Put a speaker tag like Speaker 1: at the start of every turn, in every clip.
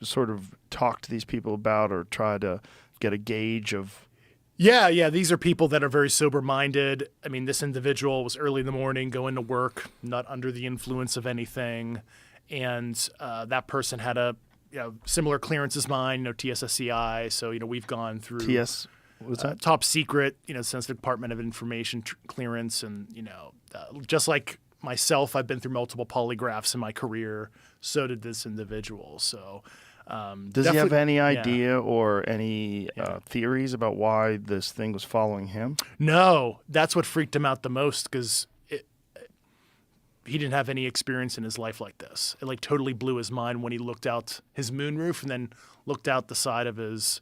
Speaker 1: sort of talk to these people about or try to get a gauge of?
Speaker 2: Yeah. These are people that are very sober-minded. I mean, this individual was early in the morning, going to work, not under the influence of anything. And that person had a similar clearance as mine, TSSCI. So, we've gone through
Speaker 1: What's that?
Speaker 2: top secret, sensitive Department of Information clearance. And, just like myself, I've been through multiple polygraphs in my career. So did this individual. So
Speaker 1: does he have any idea or any theories about why this thing was following him?
Speaker 2: No, that's what freaked him out the most, because he didn't have any experience in his life like this. It totally blew his mind when he looked out his moonroof and then looked out the side of his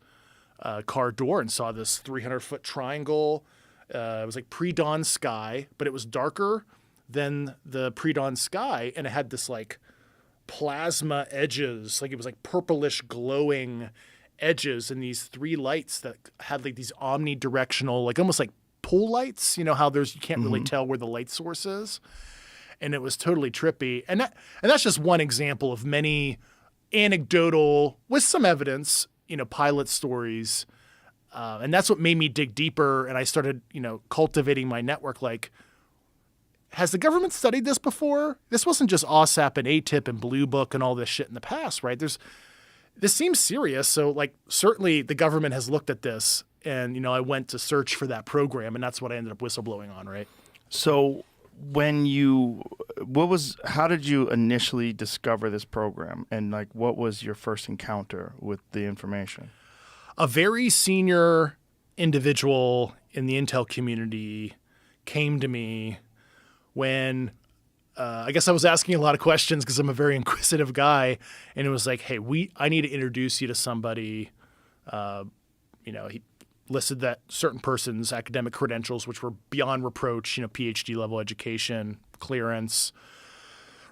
Speaker 2: car door and saw this 300-foot triangle. It was like pre-dawn sky, but it was darker than the pre-dawn sky, and it had this plasma edges, it was purplish glowing edges, and these three lights that had these omnidirectional, almost like pool lights. How you can't really tell where the light source is. And it was totally trippy. And that's just one example of many anecdotal, with some evidence, pilot stories. And that's what made me dig deeper. And I started, cultivating my network. Has the government studied this before? This wasn't just OSAP and ATIP and Blue Book and all this shit in the past, right? This seems serious. So certainly the government has looked at this. And, I went to search for that program, and that's what I ended up whistleblowing on, right?
Speaker 1: So how did you initially discover this program, and what was your first encounter with the information?
Speaker 2: A very senior individual in the intel community came to me when I guess I was asking a lot of questions because I'm a very inquisitive guy, and it was hey, I need to introduce you to somebody. He listed that certain person's academic credentials, which were beyond reproach, PhD level education, clearance,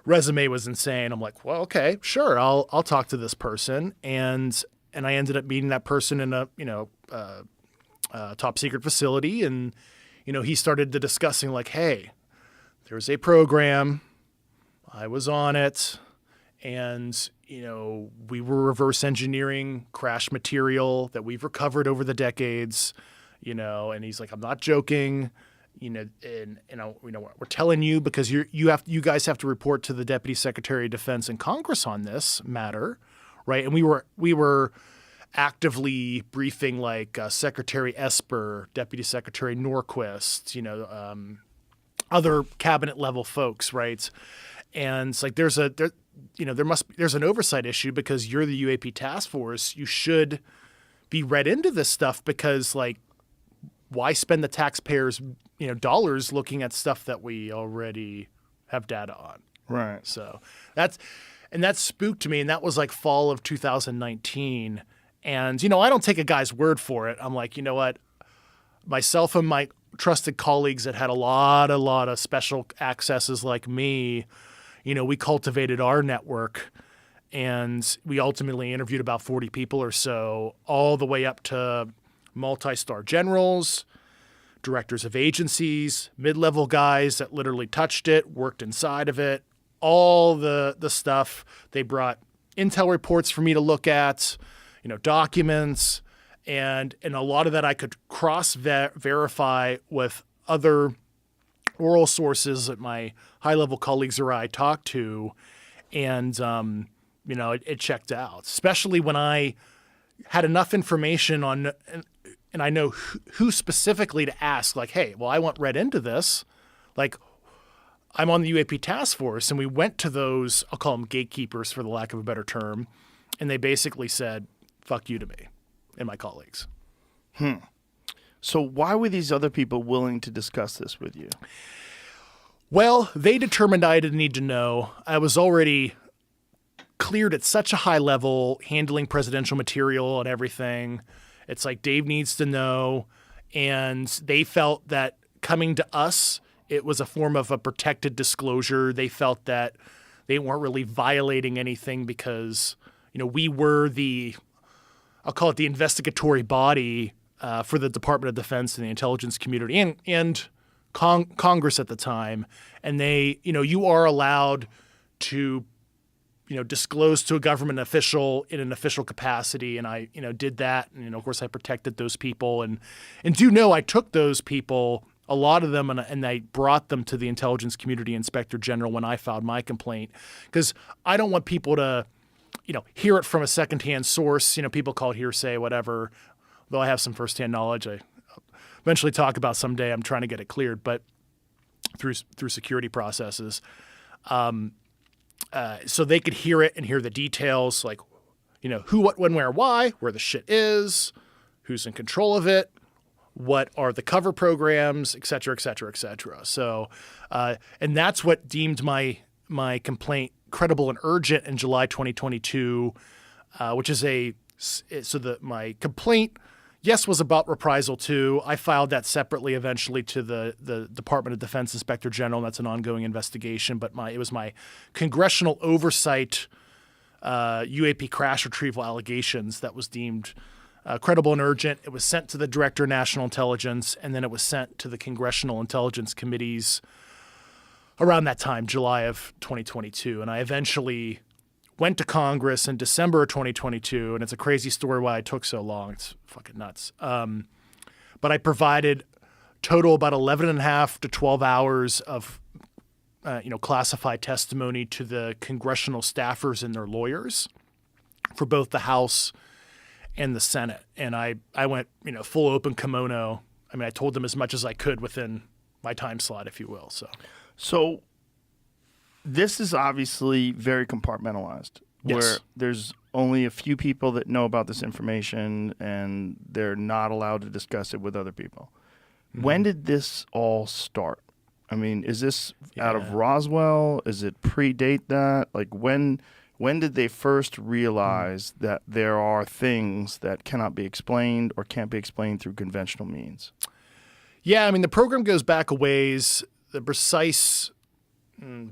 Speaker 2: resume was insane. I'm well, okay, sure. I'll talk to this person. And I ended up meeting that person in a, top secret facility. And, he started to discussing hey, there's a program. I was on it. And, we were reverse engineering crash material that we've recovered over the decades, and he's I'm not joking, and we're telling you because you guys have to report to the Deputy Secretary of Defense and Congress on this matter, right? And we were actively briefing Secretary Esper, Deputy Secretary Norquist, other cabinet level folks, right? And it's there's an oversight issue because you're the UAP task force. You should be read into this stuff because why spend the taxpayers, dollars looking at stuff that we already have data on.
Speaker 1: Right.
Speaker 2: So that spooked me. And that was fall of 2019. And, I don't take a guy's word for it. I'm you know what? Myself and my trusted colleagues that had a lot of special accesses like me, we cultivated our network, and we ultimately interviewed about 40 people or so, all the way up to multi-star generals, directors of agencies, mid-level guys that literally touched it, worked inside of it, all the stuff. They brought intel reports for me to look at, documents, and a lot of that I could cross-verify with other oral sources that my high-level colleagues or I talked to, and it checked out. Especially when I had enough information on, and I know who specifically to ask. Hey, well, I want read into this. I'm on the UAP task force, and we went to those. I'll call them gatekeepers for the lack of a better term, and they basically said, "Fuck you" to me and my colleagues.
Speaker 1: So why were these other people willing to discuss this with you?
Speaker 2: Well, they determined I didn't need to know. I was already cleared at such a high level, handling presidential material and everything. It's Dave needs to know. And they felt that coming to us, it was a form of a protected disclosure. They felt that they weren't really violating anything because, we were I'll call it the investigatory body for the Department of Defense and the intelligence community and Congress at the time. And they, you are allowed to, disclose to a government official in an official capacity. And I, did that. And, of course, I protected those people. And do know I took those people, a lot of them, and I brought them to the Intelligence Community Inspector General when I filed my complaint. Because I don't want people to, hear it from a secondhand source. People call it hearsay, whatever. Though I have some firsthand knowledge, I eventually talk about someday. I'm trying to get it cleared, but through security processes. So they could hear it and hear the details, like, who, what, when, where, why, where the shit is, who's in control of it, what are the cover programs, et cetera, et cetera, et cetera. So, and that's what deemed my complaint credible and urgent in July 2022, which is my complaint, yes, was about reprisal too. I filed that separately eventually to the Department of Defense Inspector General. And that's an ongoing investigation, but it was my congressional oversight UAP crash retrieval allegations that was deemed credible and urgent. It was sent to the Director of National Intelligence, and then it was sent to the Congressional Intelligence Committees around that time, July of 2022. And I eventually went to Congress in December of 2022, and it's a crazy story why it took so long. It's fucking nuts. But I provided total about 11 and a half to 12 hours of classified testimony to the congressional staffers and their lawyers for both the House and the Senate. And I went, full open kimono. I mean, I told them as much as I could within my time slot, if you will.
Speaker 1: So this is obviously very compartmentalized,
Speaker 2: Yes.
Speaker 1: where there's only a few people that know about this information, and they're not allowed to discuss it with other people. Mm-hmm. When did this all start? I mean, is this out of Roswell? Is it predate that? Like, when did they first realize that there are things that cannot be explained or can't be explained through conventional means?
Speaker 2: Yeah, I mean, the program goes back a ways. The precise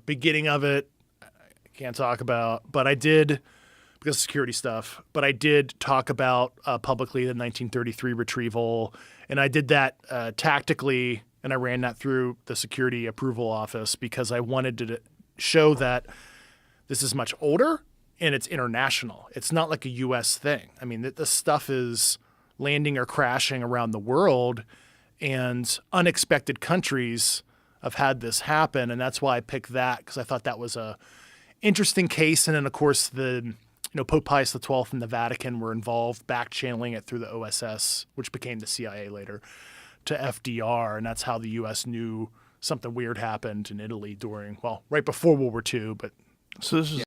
Speaker 2: beginning of it, I can't talk about, but I did, because of security stuff, but I did talk about publicly the 1933 retrieval, and I did that tactically, and I ran that through the Security Approval Office because I wanted to show that this is much older and it's international. It's not like a U.S. thing. I mean, this stuff is landing or crashing around the world, and unexpected countries have had this happen, and that's why I picked that, because I thought that was a interesting case. And then, of course, Pope Pius XII and the Vatican were involved, back-channeling it through the OSS, which became the CIA later, to FDR, and that's how the U.S. knew something weird happened in Italy right before World War II. But
Speaker 1: so this is